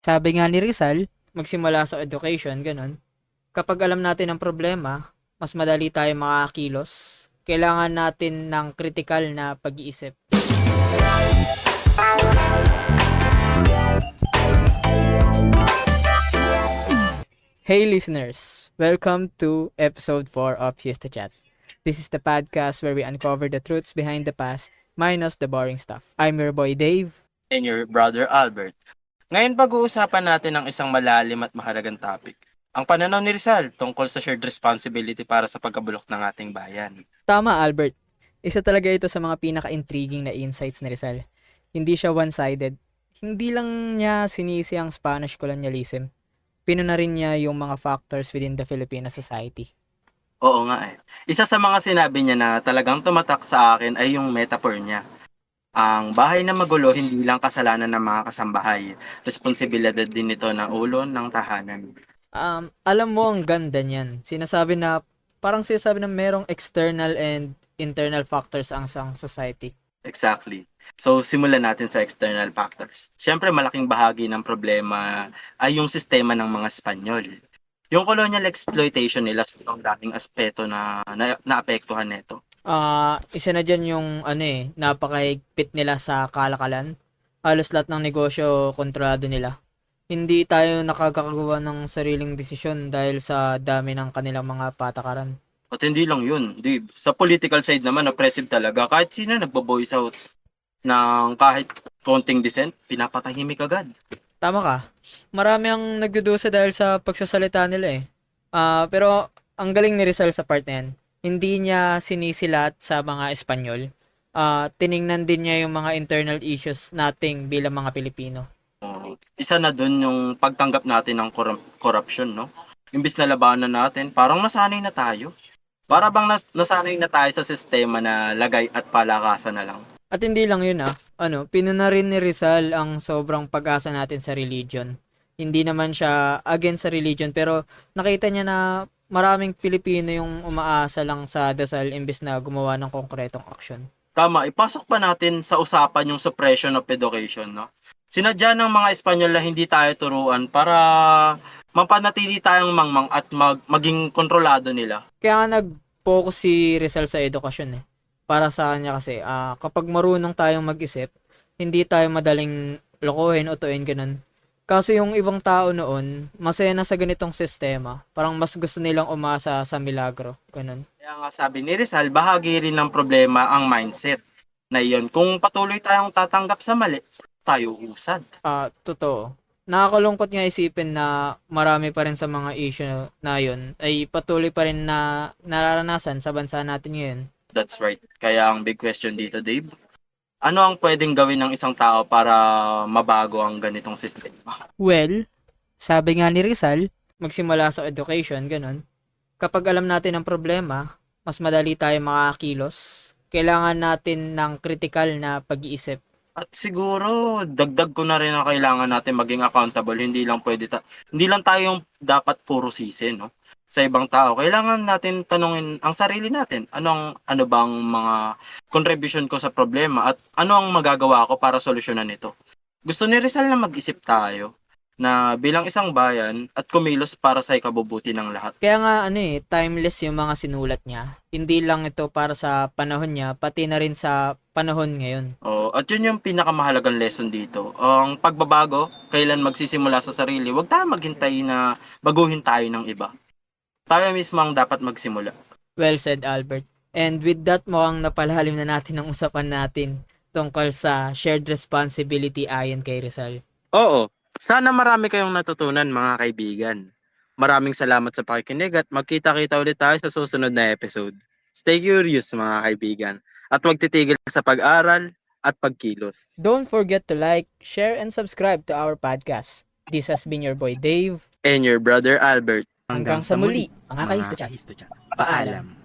Sabi nga ni Rizal, magsimula sa education, ganun. Kapag alam natin ang problema, mas madali tayo makakilos. Kailangan natin ng kritikal na pag-iisip. Hey listeners! Welcome to episode 4 of Fiesta Chat. This is the podcast where we uncover the truths behind the past, minus the boring stuff. I'm your boy Dave. And your brother Albert. Ngayon pag-uusapan natin ang isang malalim at mahalagang topic. Ang pananaw ni Rizal tungkol sa shared responsibility para sa pagkabulok ng ating bayan. Tama Albert, isa talaga ito sa mga pinaka-intriguing na insights ni Rizal. Hindi siya one-sided. Hindi lang niya sinisi ang Spanish colonialism. Pinuna rin niya yung mga factors within the Filipino society. Oo nga eh. Isa sa mga sinabi niya na talagang tumatak sa akin ay yung metaphor niya. Ang bahay na magulo hindi lang kasalanan ng mga kasambahay. Responsibilidad din ito ng ulo ng tahanan. Alam mo ang ganda niyan. Parang sinasabi na merong external and internal factors ang isang society. Exactly. So, simulan natin sa external factors. Siyempre, malaking bahagi ng problema ay yung sistema ng mga Espanyol. Yung colonial exploitation nila sa ang daming aspeto na naapektuhan nito. Isa na dyan yung napakahigpit nila sa kalakalan. Halos lahat ng negosyo kontrolado nila. Hindi tayo nakakagawa ng sariling desisyon dahil sa dami ng kanilang mga patakaran. At hindi lang yun, Dave. Sa political side naman, oppressive talaga. Kahit sino nagbo-voice out ng kahit konting dissent, pinapatahimik agad. Tama ka. Marami ang nagdudusa dahil sa pagsasalita nila eh. Pero ang galing ni Rizal sa part na yan. Hindi niya sinisilat sa mga Espanyol. Tiningnan din niya yung mga internal issues nating bilang mga Pilipino. Isa na dun yung pagtanggap natin ng corruption, no? Imbis na labanan natin, parang nasanay na tayo. Para bang nasanay na tayo sa sistema na lagay at palakasan na lang. At hindi lang yun pinuna rin ni Rizal ang sobrang pag-asa natin sa religion. Hindi naman siya against sa religion pero nakita niya na maraming Pilipino yung umaasa lang sa dasal imbis na gumawa ng konkretong aksyon. Tama, ipasok pa natin sa usapan yung suppression of education, no? Sinadya ng mga Espanyol na hindi tayo turuan para mapanatili tayong mangmang at maging kontrolado nila. Kaya nga nag-focus si Rizal sa edukasyon eh. Para sa kanya kasi, kapag marunong tayong mag-isip, hindi tayo madaling lokohin o tuin ganun. Kaso yung ibang tao noon, masaya na sa ganitong sistema. Parang mas gusto nilang umasa sa milagro. Ganun. Kaya nga sabi ni Rizal, bahagi rin ng problema ang mindset na iyon. Kung patuloy tayong tatanggap sa mali, tayo usad. Totoo. Nakakalungkot nga isipin na marami pa rin sa mga issue na yun ay patuloy pa rin na nararanasan sa bansa natin ngayon. That's right. Kaya ang big question dito, Dave, ano ang pwedeng gawin ng isang tao para mabago ang ganitong sistema? Well, sabi nga ni Rizal, magsimula sa education, ganun. Kapag alam natin ang problema, mas madali tayo makakilos. Kailangan natin ng kritikal na pag-iisip. At siguro, dagdag ko na rin ang kailangan natin maging accountable. Hindi lang tayo yung dapat puro sisi, no? Sa ibang tao, kailangan natin tanungin ang sarili natin. Ano bang mga contribution ko sa problema at ano ang magagawa ko para solusyonan ito? Gusto ni Rizal na mag-isip tayo na bilang isang bayan at kumilos para sa ikabubuti ng lahat. Kaya nga timeless yung mga sinulat niya. Hindi lang ito para sa panahon niya, pati na rin sa panahon ngayon. At yun yung pinakamahalagang lesson dito. Ang pagbabago, kailan magsisimula sa sarili, huwag tayo maghintay na baguhin tayo ng iba. Tayo mismo ang dapat magsimula. Well said, Albert. And with that, mukhang napalalim na natin ang usapan natin tungkol sa shared responsibility ayon kay Rizal. Oo, sana marami kayong natutunan mga kaibigan. Maraming salamat sa pakikinig at magkita-kita ulit tayo sa susunod na episode. Stay curious mga kaibigan at magtitigil sa pag-aral at pagkilos. Don't forget to like, share, and subscribe to our podcast. This has been your boy Dave. And your brother Albert. Hanggang sa muli, mga kahisto chat. Paalam.